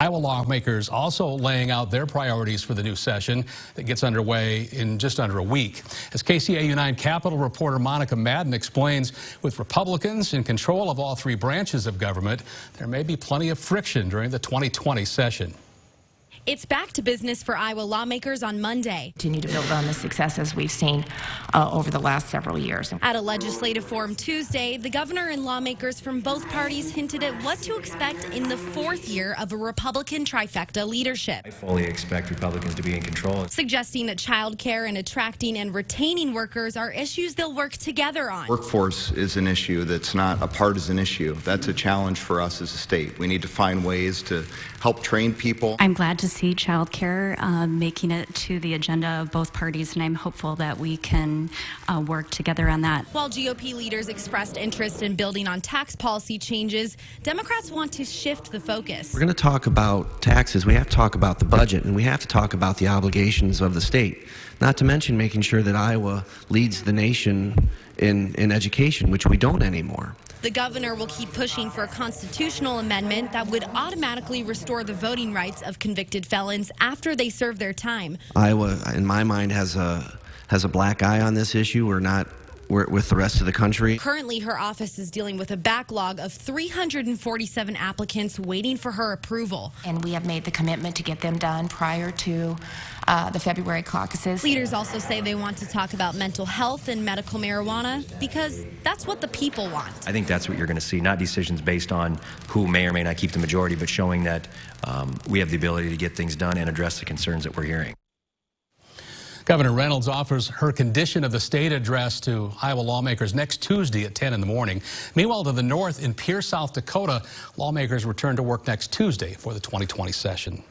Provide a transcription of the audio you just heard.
Iowa lawmakers also laying out their priorities for the new session that gets underway in just under a week. As KCAU-9 Capitol reporter Monica Madden explains, with Republicans in control of all three branches of government, there may be plenty of friction during the 2020 session. It's back to business for Iowa lawmakers on Monday. Continue to build on the successes we've seen over the last several years. At a legislative forum Tuesday, the governor and lawmakers from both parties hinted at what to expect in the fourth year of a Republican trifecta leadership. I fully expect Republicans to be in control. Suggesting that child care and attracting and retaining workers are issues they'll work together on. Workforce is an issue that's not a partisan issue. That's a challenge for us as a state. We need to find ways to help train people. I'm glad to see child care making it to the agenda of both parties, and I'm hopeful that we can work together on that. While GOP leaders expressed interest in building on tax policy changes, Democrats want to shift the focus. We're going to talk about taxes. We have to talk about the budget, and we have to talk about the obligations of the state, not to mention making sure that Iowa leads the nation in education, which we don't anymore. The governor will keep pushing for a constitutional amendment that would automatically restore the voting rights of convicted felons after they serve their time. Iowa, in my mind, has a black eye on this issue. We're with the rest of the country. Currently, her office is dealing with a backlog of 347 applicants waiting for her approval. And we have made the commitment to get them done prior to the February caucuses. Leaders also say they want to talk about mental health and medical marijuana because that's what the people want. I think that's what you're going to see, not decisions based on who may or may not keep the majority, but showing that we have the ability to get things done and address the concerns that we're hearing. Governor Reynolds offers her condition of the state address to Iowa lawmakers next Tuesday at 10 in the morning. Meanwhile, to the north in Pierce, South Dakota, lawmakers return to work next Tuesday for the 2020 session.